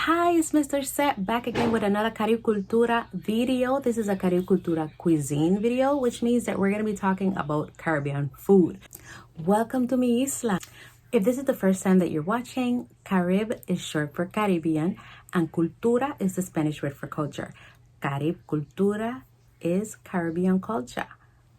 Hi, it's Mr. Set back again with another CaribCultura video. This is a CaribCultura cuisine video, which means that we're going to be talking about Caribbean food. Welcome to mi isla. If this is the first time that you're watching, Carib is short for Caribbean and Cultura is the Spanish word for culture. CaribCultura is Caribbean culture.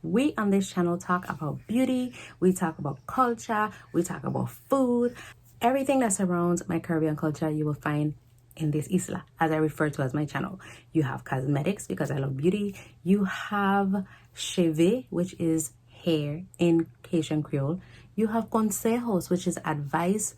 We on this channel talk about beauty, we talk about culture, we talk about food. Everything that surrounds my Caribbean culture you will find in this isla, as I refer to as my channel. You have cosmetics because I love beauty. You have cheveux, which is hair in Haitian Creole. You have consejos, which is advice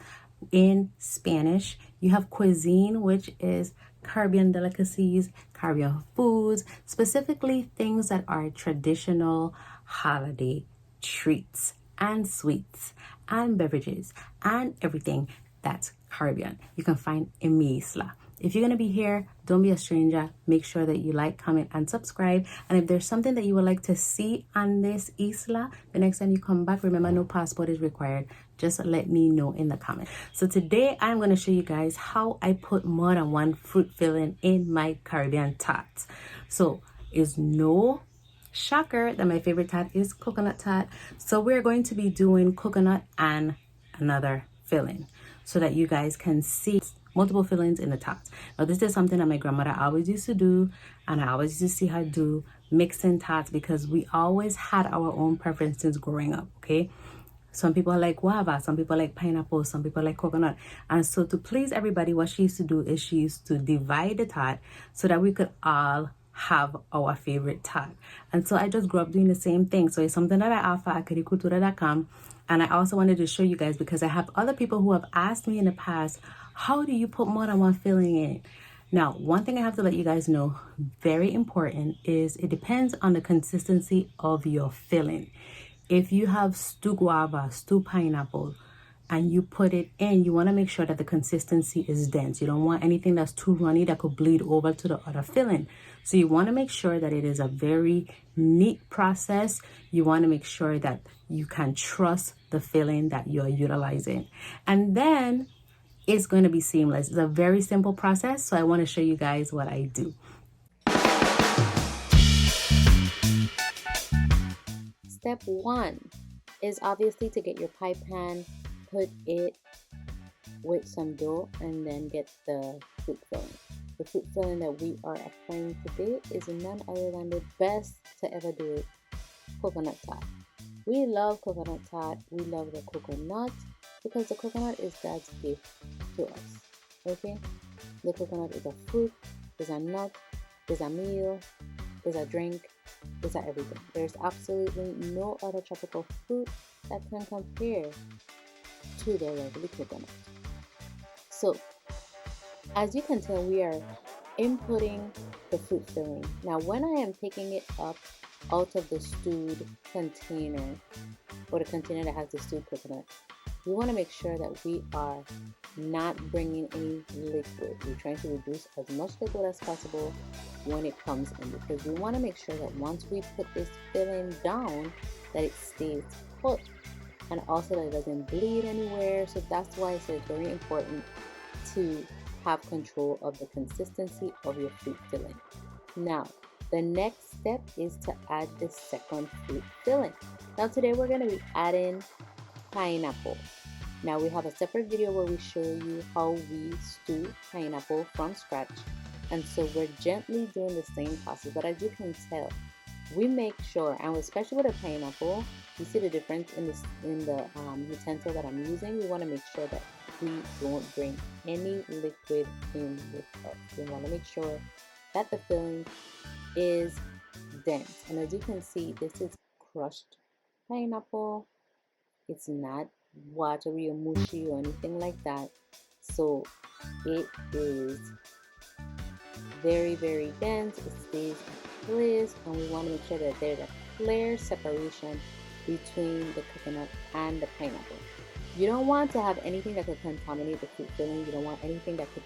in Spanish. You have cuisine, which is Caribbean delicacies, Caribbean foods, specifically things that are traditional holiday treats and sweets and beverages and everything that's Caribbean you can find in mi isla. If you're going to be here, don't be a stranger. Make sure that you like, comment, and subscribe. And if there's something that you would like to see on this isla, the next time you come back, remember no passport is required. Just let me know in the comments. So today I'm going to show you guys how I put more than one fruit filling in my Caribbean tarts. So it's no shocker that my favorite tart is coconut tart. So we're going to be doing coconut and another filling so that you guys can see multiple fillings in the tarts. Now this is something that my grandmother always used to do, and I always used to see her do, mixing tarts, because we always had our own preferences growing up. Okay, some people like guava, some people like pineapple, some people like coconut. And so to please everybody, what she used to do is she used to divide the tart so that we could all have our favorite tart. And so I just grew up doing the same thing. So it's something that I offer at CaribCultura.com. And I also wanted to show you guys because I have other people who have asked me in the past, how do you put more than one filling in? Now, one thing I have to let you guys know, very important, is it depends on the consistency of your filling. If you have stew guava, stew pineapple, and you put it in, you want to make sure that the consistency is dense. You don't want anything that's too runny that could bleed over to the other filling. So you want to make sure that it is a very neat process. You want to make sure that you can trust the filling that you're utilizing. And then it's going to be seamless. It's a very simple process. So I want to show you guys what I do. Step one is obviously to get your pie pan, put it with some dough, and then get the fruit filling. The fruit filling that we are applying today is none other than the best to ever do it, coconut tart. We love coconut tart. We love the coconut because the coconut is God's gift to us. Okay? The coconut is a fruit, is a nut, is a meal, is a drink, is a everything. There's absolutely no other tropical fruit that can compare to the regular coconut. So, as you can tell, we are inputting the fruit filling. Now, when I am taking it up out of the stewed container, or the container that has the stewed coconut, we want to make sure that we are not bringing any liquid. We're trying to reduce as much liquid as possible when it comes in, because we want to make sure that once we put this filling down, that it stays put, and also that it doesn't bleed anywhere. So that's why it's very important to have control of the consistency of your fruit filling. Now, the next step is to add the second fruit filling. Now today we're going to be adding pineapple. Now we have a separate video where we show you how we stew pineapple from scratch, and so we're gently doing the same process. But as you can tell, we make sure, and especially with the pineapple, you see the difference in the utensil that I'm using. We want to make sure that we don't bring any liquid in with us. We want to make sure that the filling is dense. And as you can see, this is crushed pineapple. It's not watery or mushy or anything like that. So it is very, very dense. It stays in place, and we want to make sure that there's a clear separation between the coconut and the pineapple. You don't want to have anything that could contaminate the fruit filling. You don't want anything that could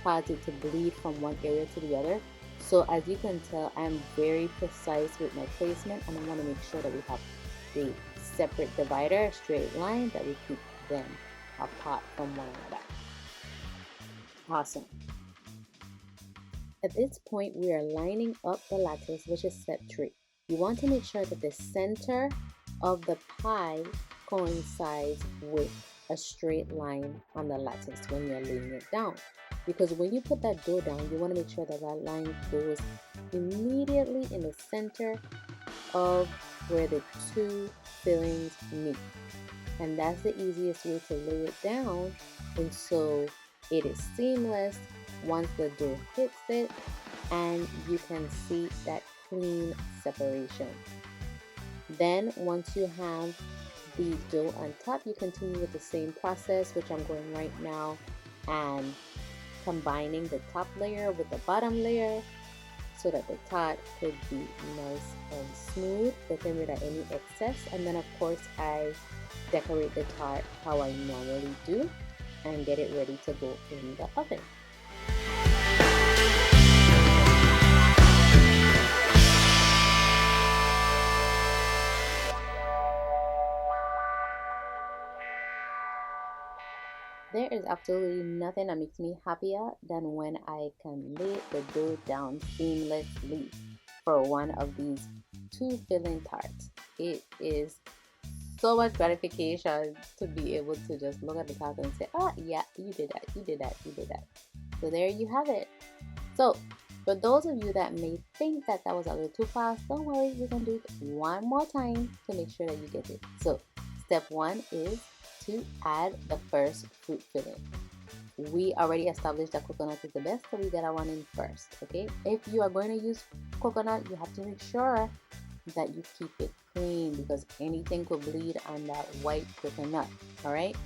cause it to bleed from one area to the other. So as you can tell, I'm very precise with my placement, and I want to make sure that we have the separate divider, a straight line, that we keep them apart from one another. Awesome. At this point, we are lining up the lattice, which is step 3. You want to make sure that the center of the pie coincides with a straight line on the lattice when you're laying it down. Because when you put that dough down, you want to make sure that that line goes immediately in the center of where the two fillings meet. And that's the easiest way to lay it down, and so it is seamless once the dough hits it, and you can see that clean separation. Then once you have the dough on top, you continue with the same process, which I'm going right now, and combining the top layer with the bottom layer so that the tart could be nice and smooth, getting rid of any excess. And then of course I decorate the tart how I normally do and get it ready to go in the oven. There is absolutely nothing that makes me happier than when I can lay the dough down seamlessly for one of these 2 filling tarts. It is so much gratification to be able to just look at the tart and say, oh yeah, you did that, you did that, you did that. So there you have it. So for those of you that may think that that was a little too fast, don't worry, we can do it one more time to make sure that you get it. So step 1 is to add the first fruit filling. We already established that coconut is the best, so we gotta one in first. Okay, if you are going to use coconut, you have to make sure that you keep it clean because anything could bleed on that white coconut. All right,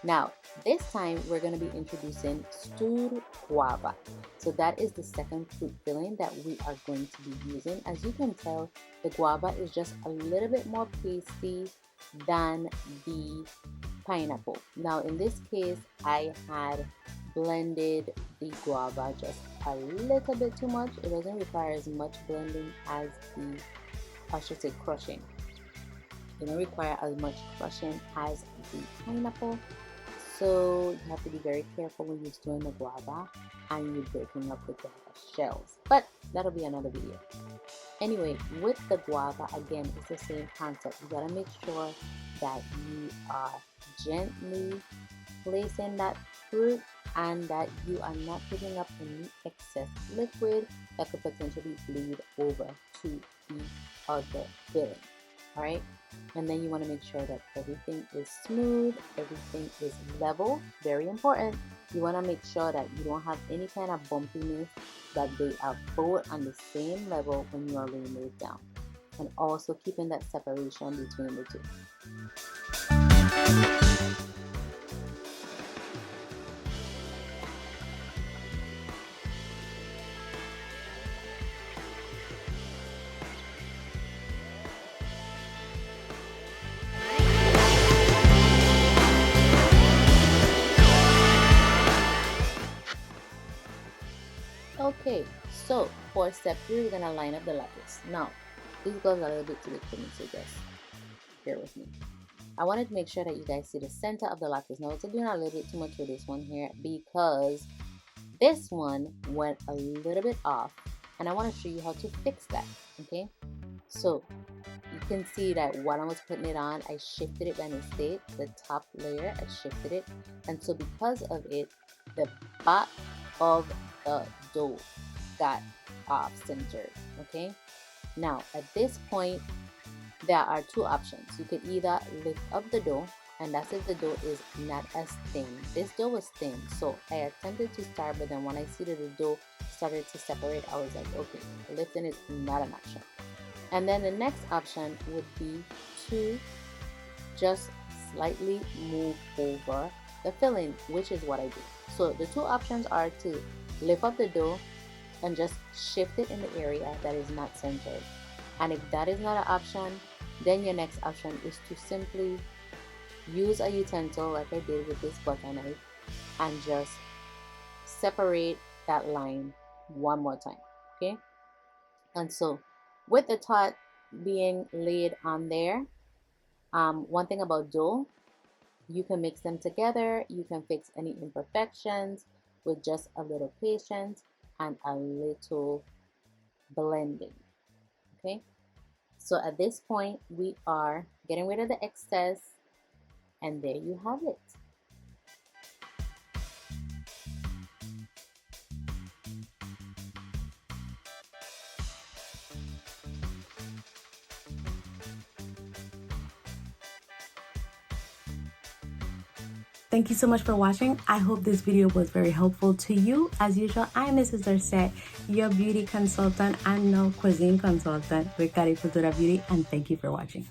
now this time we're going to be introducing stewed guava. So that is the second fruit filling that we are going to be using. As you can tell, the guava is just a little bit more pasty than the pineapple. Now in this case, I had blended the guava just a little bit too much. It doesn't require as much blending as the, I should say, crushing. It don't require as much crushing as the pineapple. So you have to be very careful when you're doing the guava and you're breaking up the guava shells. But that'll be another video. Anyway, with the guava, again, it's the same concept. You gotta make sure that you are gently placing that fruit and that you are not picking up any excess liquid that could potentially bleed over to the other filling. All right, and then you want to make sure that everything is smooth, everything is level. Very important. You want to make sure that you don't have any kind of bumpiness, that they are both on the same level when you are laying it down, and also keeping that separation between the two. Okay, so for step 3, we're gonna line up the lattice. Now, this goes a little bit too big for me, so just bear with me. I wanted to make sure that you guys see the center of the lattice. Now, it's doing a little bit too much for this one here because this one went a little bit off, and I want to show you how to fix that. Okay, so you can see that while I was putting it on, I shifted it by mistake. The top layer, I shifted it, and so because of it, the back of the dough got off centered. Okay, now at this point there are 2 options. You could either lift up the dough, and that's if the dough is not as thin. This dough was thin, so I attempted to start, but then when I see that the dough started to separate, I was like, okay, lifting is not an option. And then the next option would be to just slightly move over the filling, which is what I do. So the 2 options are to lift up the dough and just shift it in the area that is not centered. And if that is not an option, then your next option is to simply use a utensil like I did with this butter knife and just separate that line one more time. Okay, and so with the tart being laid on there, one thing about dough, you can mix them together, you can fix any imperfections with just a little patience, and a little blending. Okay, so at this point we are getting rid of the excess, and there you have it. Thank you so much for watching. I hope this video was very helpful to you. As usual, I'm Mrs. Dorset, your beauty consultant and now cuisine consultant with CaribCultura Beauty, and thank you for watching.